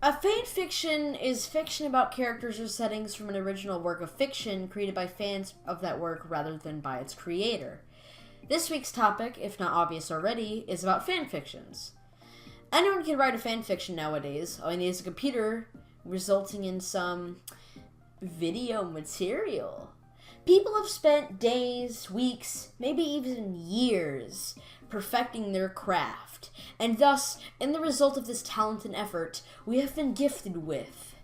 A fanfiction is fiction about characters or settings from an original work of fiction created by fans of that work rather than by its creator. This week's topic, if not obvious already, is about fanfictions. Anyone can write a fanfiction nowadays. All you need is a computer, resulting in some video material. People have spent days, weeks, maybe even years perfecting their craft, and thus, in the result of this talent and effort, we have been gifted with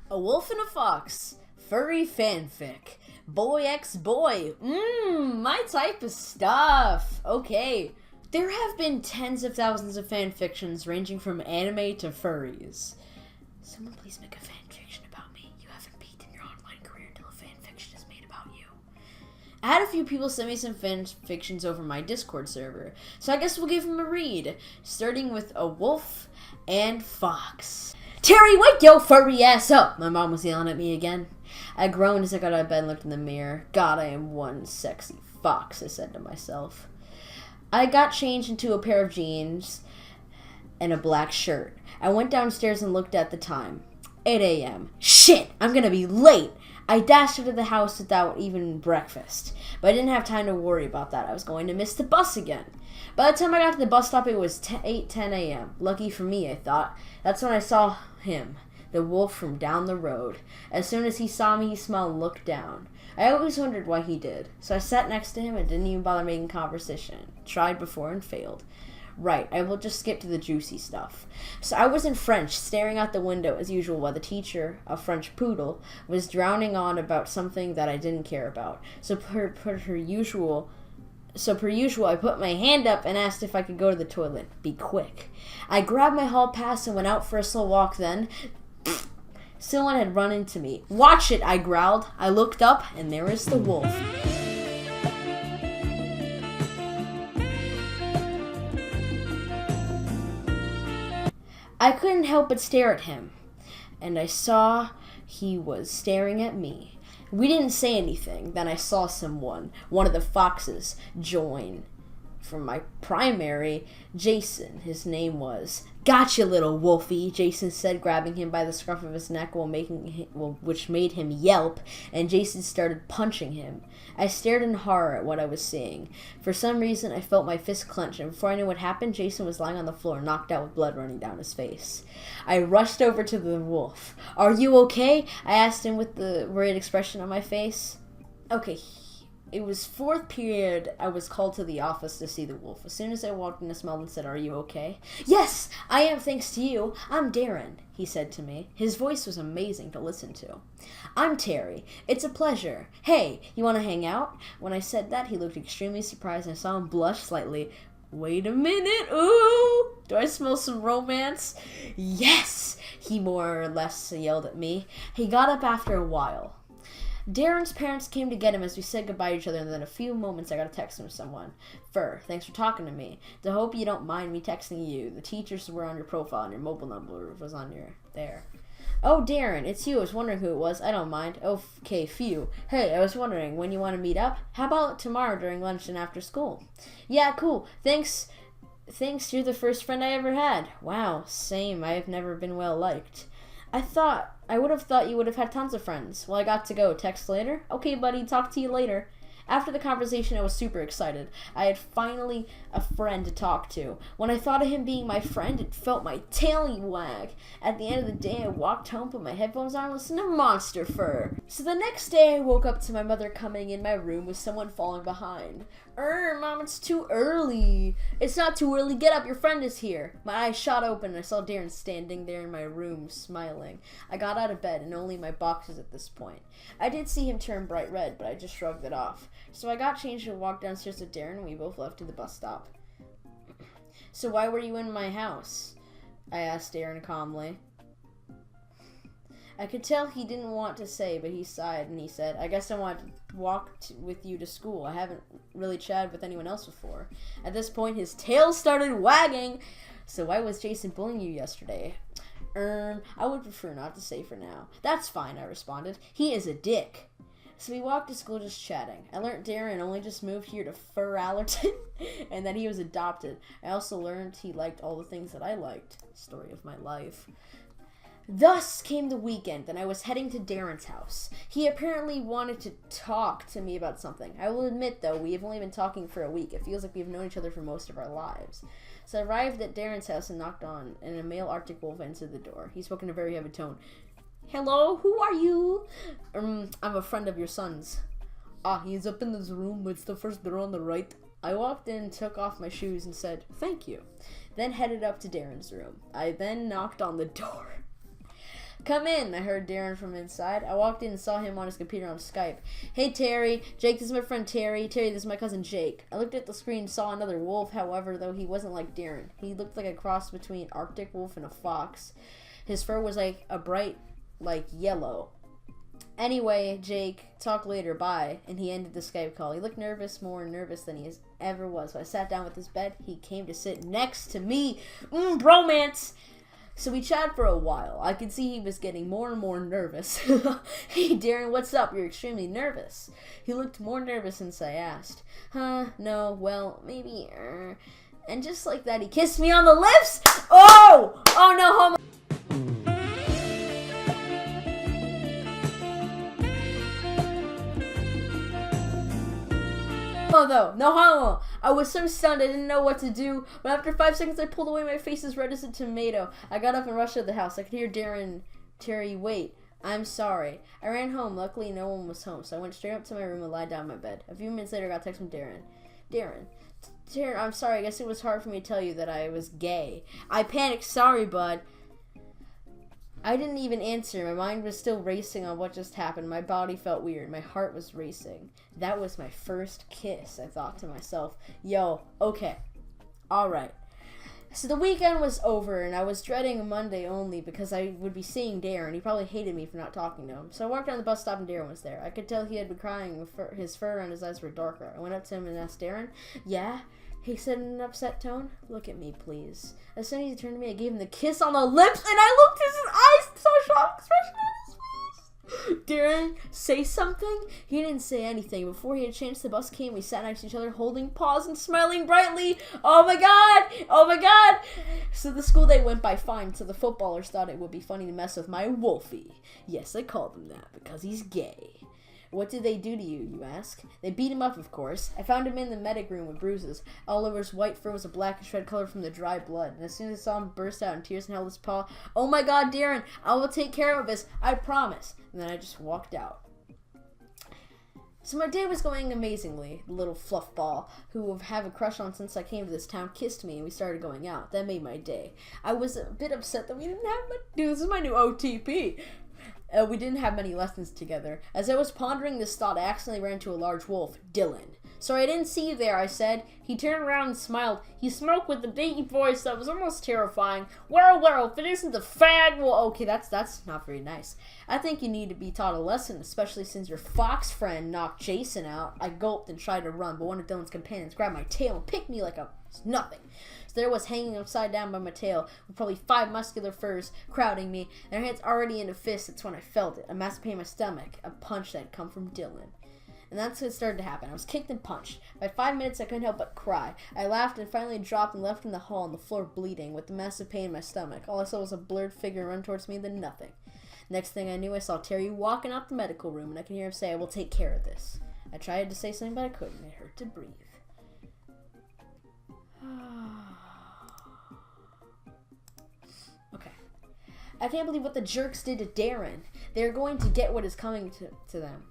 A Wolf and a Fox, Furry Fanfic, Boy X Boy, my type of stuff. Okay, there have been tens of thousands of fanfictions ranging from anime to furries. Someone please make a fanfiction about me. You haven't peaked in your online career until a fanfiction is made about you. I had a few people send me some fanfictions over my Discord server, so I guess we'll give them a read, starting with A Wolf and Fox. Terry, wake your furry ass up! My mom was yelling at me again. I groaned as I got out of bed and looked in the mirror. God, I am one sexy fox, I said to myself. I got changed into a pair of jeans and a black shirt. I went downstairs and looked at the time. 8 a.m. Shit, I'm gonna be late! I dashed out of the house without even breakfast, but I didn't have time to worry about that. I was going to miss the bus again. By the time I got to the bus stop, it was 10 a.m. Lucky for me, I thought. That's when I saw him, the wolf from down the road. As soon as he saw me, he smiled and looked down. I always wondered why he did, so I sat next to him and didn't even bother making conversation. Tried before and failed. Right, I will just skip to the juicy stuff. So I was in French, staring out the window as usual while the teacher, a French poodle, was droning on about something that I didn't care about. So per usual, I put my hand up and asked if I could go to the toilet. Be quick. I grabbed my hall pass and went out for a slow walk then. Someone had run into me. Watch it, I growled. I looked up, and there was the wolf. I couldn't help but stare at him, and I saw he was staring at me. We didn't say anything. Then I saw someone, one of the foxes, join. From my primary, Jason, his name was. Gotcha, little wolfie, Jason said, grabbing him by the scruff of his neck which made him yelp, and Jason started punching him. I stared in horror at what I was seeing. For some reason, I felt my fist clench, and before I knew what happened, Jason was lying on the floor, knocked out with blood running down his face. I rushed over to the wolf. Are you okay? I asked him with the worried expression on my face. Okay. It was fourth period. I was called to the office to see the wolf. As soon as I walked in, I smiled and said, are you okay? Yes, I am, thanks to you. I'm Darren, he said to me. His voice was amazing to listen to. I'm Terry. It's a pleasure. Hey, you want to hang out? When I said that, he looked extremely surprised, and I saw him blush slightly. Wait a minute. Ooh, do I smell some romance? Yes, he more or less yelled at me. He got up after a while. Darren's parents came to get him as we said goodbye to each other, and then a few moments I got a text from someone. Fur, thanks for talking to me. To hope you don't mind me texting you. The teachers were on your profile and your mobile number was on your there. Oh, Darren, it's you. I was wondering who it was. I don't mind. Okay, phew. Hey, I was wondering when you want to meet up? How about tomorrow during lunch and after school? Yeah, cool. Thanks, you're the first friend I ever had. Wow, same. I have never been well liked. I would have thought you would have had tons of friends. Well, I got to go. Text later? Okay, buddy, talk to you later. After the conversation, I was super excited. I had finally a friend to talk to. When I thought of him being my friend, it felt my tail wag. At the end of the day, I walked home, put my headphones on, and listened to Monster Fur. So the next day, I woke up to my mother coming in my room with someone falling behind. Mom, it's too early. It's not too early. Get up, your friend is here. My eyes shot open, and I saw Darren standing there in my room, smiling. I got out of bed, and only my boxes at this point. I did see him turn bright red, but I just shrugged it off. So I got changed and walked downstairs with Darren, and we both left to the bus stop. So why were you in my house? I asked Darren calmly. I could tell he didn't want to say, but he sighed and he said, I guess I want to walk with you to school. I haven't really chatted with anyone else before. At this point, his tail started wagging. So why was Jason bullying you yesterday? I would prefer not to say for now. That's fine, I responded. He is a dick. So we walked to school just chatting. I learned Darren only just moved here to Furallerton and that he was adopted. I also learned he liked all the things that I liked. Story of my life. Thus came the weekend, and I was heading to Darren's house. He apparently wanted to talk to me about something. I will admit, though, we have only been talking for a week. It feels like we've known each other for most of our lives. So I arrived at Darren's house and knocked on, and a male Arctic wolf answered the door. He spoke in a very heavy tone. "Hello, who are you?" I'm a friend of your son's." "Ah, he's up in this room. It's the first door on the right." I walked in, took off my shoes, and said, "Thank you." Then headed up to Darren's room. I then knocked on the door. "Come in," I heard Darren from inside. I walked in and saw him on his computer on Skype. "Hey, Terry. Jake, this is my friend Terry. Terry, this is my cousin Jake." I looked at the screen and saw another wolf, however, though he wasn't like Darren. He looked like a cross between Arctic wolf and a fox. His fur was like a bright, yellow. "Anyway, Jake, talk later, bye." And he ended the Skype call. He looked nervous, more nervous than he ever was. So I sat down with his bed. He came to sit next to me. Bromance! So we chatted for a while. I could see he was getting more and more nervous. "Hey, Darren, what's up? You're extremely nervous." He looked more nervous since I asked. No, well, maybe, And just like that, he kissed me on the lips. Oh no, homo. Though. No homo. I was so stunned I didn't know what to do, but after 5 seconds I pulled away, my face as red as a tomato. I got up and rushed to the house. I could hear Terry, wait, I'm sorry. I ran home. Luckily no one was home, so I went straight up to my room and lied down in my bed. A few minutes later I got a text from Darren. Darren, I'm sorry, I guess it was hard for me to tell you that I was gay. I panicked. Sorry, bud. I didn't even answer. My mind was still racing on what just happened. My body felt weird. My heart was racing. That was my first kiss, I thought to myself. Yo, okay. Alright. So the weekend was over, and I was dreading Monday only because I would be seeing Darren. He probably hated me for not talking to him. So I walked down the bus stop, and Darren was there. I could tell he had been crying. His fur and his eyes were darker. I went up to him and asked, "Darren?" "Yeah?" He said in an upset tone. "Look at me, please." As soon as he turned to me, I gave him the kiss on the lips, and I looked at his eyes, saw a shocked expression on his face. "Darren, say something?" He didn't say anything. Before he had a chance, the bus came. We sat next to each other, holding paws and smiling brightly. Oh my god! Oh my god! So the school day went by fine, so the footballers thought it would be funny to mess with my Wolfie. Yes, I called him that, because he's gay. "What did they do to you, you ask?" "They beat him up, of course. I found him in the medic room with bruises. All over his white fur was a blackish red color from the dry blood. And as soon as I saw him burst out in tears and held his paw, 'Oh my god, Darren, I will take care of this. I promise.' And then I just walked out." So my day was going amazingly. The little fluff ball, who I've had a crush on since I came to this town, kissed me and we started going out. That made my day. I was a bit upset that we didn't have much. Dude, this is my new OTP. We didn't have many lessons together. As I was pondering this thought, I accidentally ran into a large wolf. "Dylan." "Sorry, I didn't see you there," I said. He turned around and smiled. He spoke with a deep voice that was almost terrifying. Well, if it isn't the fag." "Well, okay, that's not very nice. I think you need to be taught a lesson, especially since your fox friend knocked Jason out." I gulped and tried to run, but one of Dylan's companions grabbed my tail and picked me like a nothing. So there I was hanging upside down by my tail, with probably 5 muscular furs crowding me, and our hands already in a fist. That's when I felt it, a massive pain in my stomach, a punch that had come from Dylan. And that's what started to happen. I was kicked and punched. By 5 minutes, I couldn't help but cry. I laughed and finally dropped and left in the hall on the floor bleeding, with the massive pain in my stomach. All I saw was a blurred figure run towards me, then nothing. Next thing I knew, I saw Terry walking out the medical room, and I could hear him say, "I will take care of this." I tried to say something, but I couldn't. It hurt to breathe. Okay. I can't believe what the jerks did to Darren. They're going to get what is coming to them.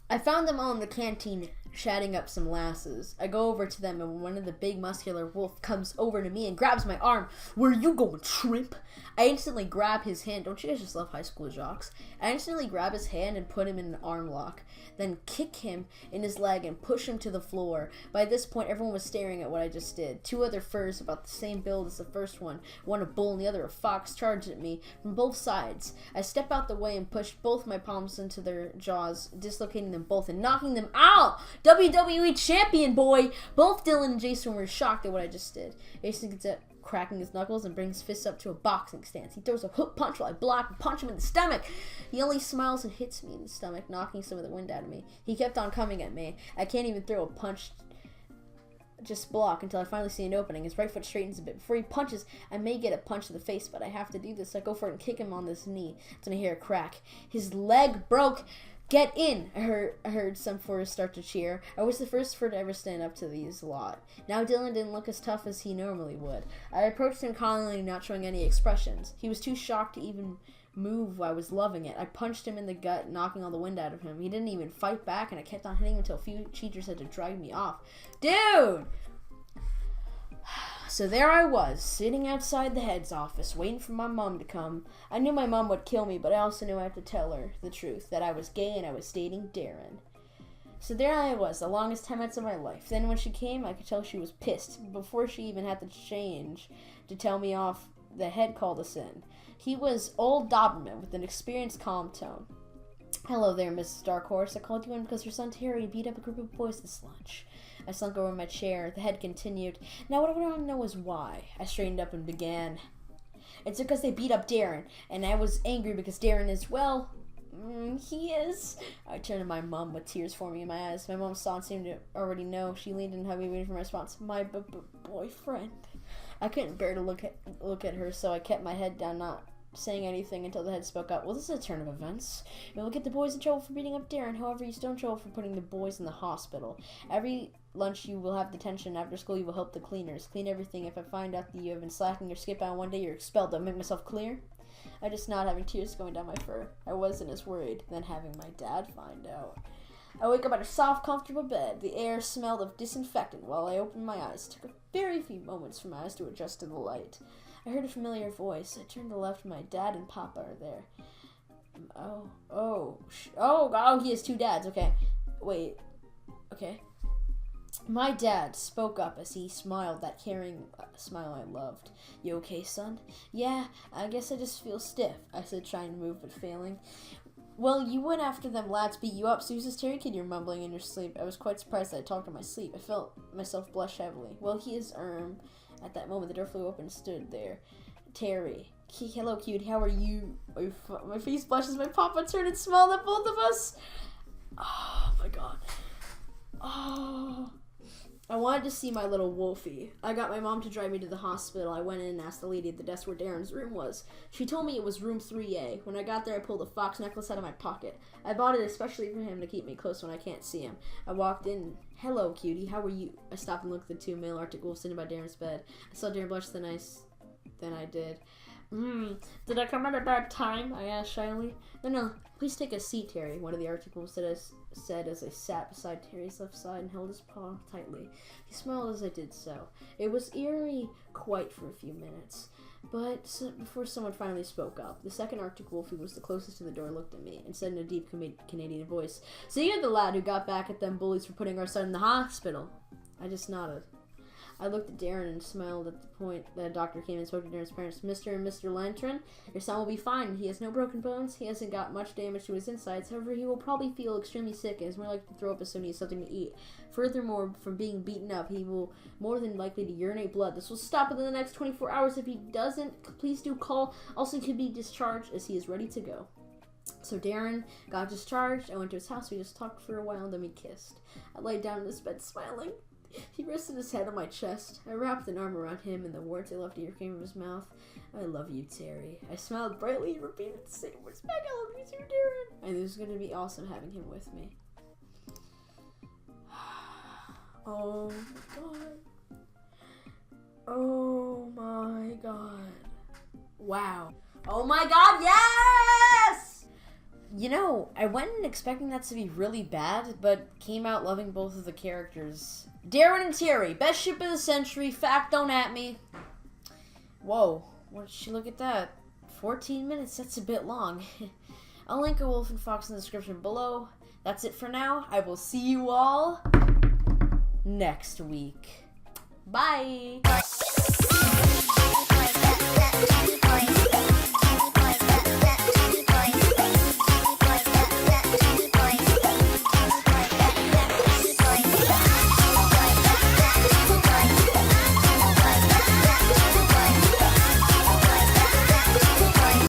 I found them all in the canteen, chatting up some lasses. I go over to them, and one of the big muscular wolf comes over to me and grabs my arm. "Where are you going, shrimp?" I instantly grab his hand. Don't you guys just love high school jocks? I instantly grab his hand and put him in an arm lock, then kick him in his leg and push him to the floor. By this point, everyone was staring at what I just did. 2 other furs about the same build as the first one a bull and the other a fox, charged at me from both sides. I step out the way and push both my palms into their jaws, dislocating them both and knocking them out. WWE champion, boy! Both Dylan and Jason were shocked at what I just did. Jason gets up, cracking his knuckles, and brings his fists up to a boxing stance. He throws a hook punch while I block and punch him in the stomach. He only smiles and hits me in the stomach, knocking some of the wind out of me. He kept on coming at me. I can't even throw a punch just block until I finally see an opening. His right foot straightens a bit. Before he punches, I may get a punch to the face, but I have to do this. I go for it and kick him on this knee. Then I hear a crack. His leg broke. Get in! I heard some forest start to cheer. I was the first Fur to ever stand up to these lot. Now Dylan didn't look as tough as he normally would. I approached him calmly, not showing any expressions. He was too shocked to even move. I was loving it. I punched him in the gut, knocking all the wind out of him. He didn't even fight back, and I kept on hitting him until a few cheaters had to drag me off. Dude! So there I was, sitting outside the head's office, waiting for my mom to come. I knew my mom would kill me, but I also knew I had to tell her the truth, that I was gay and I was dating Darren. So there I was, the longest 10 minutes of my life. Then when she came, I could tell she was pissed. Before she even had to change to tell me off, the head called us in. He was old Doberman with an experienced, calm tone. Hello there, Mrs. Darkhorse. I called you in because your son Terry beat up a group of boys this lunch. I slunk over my chair. The head continued. Now what I want to know is why. I straightened up and began. It's because they beat up Darren, and I was angry because Darren is, well, he is. I turned to my mom with tears forming in my eyes. My mom saw and seemed to already know. She leaned and hugged me, waiting for my response. My boyfriend. I couldn't bear to look at her, so I kept my head down, not saying anything until the head spoke up. Well, this is a turn of events. You'll get the boys in trouble for beating up Darren. However, you still in trouble for putting the boys in the hospital. Every lunch you will have detention. After school, you will help the cleaners. Clean everything. If I find out that you have been slacking or skip out one day, you're expelled. Do I make myself clear? I just not having tears going down my fur. I wasn't as worried than having my dad find out. I wake up at a soft, comfortable bed. The air smelled of disinfectant while I opened my eyes. It took a very few moments for my eyes to adjust to the light. I heard a familiar voice. I turned to the left. My dad and Papa are there. Oh, he has two dads. Okay. Wait. Okay. My dad spoke up as he smiled, that caring smile I loved. You okay, son? Yeah, I guess I just feel stiff, I said, trying to move but failing. Well, you went after them lads beat you up, so who's this Terry kid you're mumbling in your sleep? I was quite surprised that I talked in my sleep. I felt myself blush heavily. Well, he is, At that moment, the door flew open and stood there. Terry. Hello, cute. How are you? My face blushes. My papa turned and smiled at both of us. Oh, my God. Oh. I wanted to see my little Wolfie. I got my mom to drive me to the hospital. I went in and asked the lady at the desk where Darren's room was. She told me it was room 3A. When I got there, I pulled a fox necklace out of my pocket. I bought it especially for him to keep me close when I can't see him. I walked in. Hello, cutie. How are you? I stopped and looked at the two male Arctic wolves sitting by Darren's bed. I saw Darren blush than I did. Did I come at a bad time? I asked shyly. No, please take a seat, Terry, one of the Arctic wolves said as I sat beside Terry's left side and held his paw tightly. He smiled as I did so. It was eerie quiet for a few minutes, but before someone finally spoke up. The second Arctic wolf, who was the closest to the door, looked at me and said in a deep Canadian voice, So you're the lad who got back at them bullies for putting our son in the hospital? I just nodded. I looked at Darren and smiled at the point that a doctor came and spoke to Darren's parents. Mr. and Mr. Lantern, your son will be fine. He has no broken bones. He hasn't got much damage to his insides. However, he will probably feel extremely sick and is more likely to throw up as soon as he has something to eat. Furthermore, from being beaten up, he will more than likely to urinate blood. This will stop within the next 24 hours. If he doesn't, please do call. Also, he could be discharged as he is ready to go. So Darren got discharged. I went to his house. We just talked for a while and then we kissed. I laid down in his bed smiling. He rested his head on my chest. I wrapped an arm around him, and the words I left here came from his mouth. I love you, Terry. I smiled brightly and repeated the same words back. I love you too, Darren. And it was going to be awesome having him with me. Oh my God. Oh my God. Wow. Oh my God, yes! You know, I went in expecting that to be really bad, but came out loving both of the characters. Darren and Terry, best ship of the century, fact don't at me. Whoa, what did she look at that? 14 minutes, that's a bit long. I'll link a wolf and fox in the description below. That's it for now. I will see you all next week. Bye!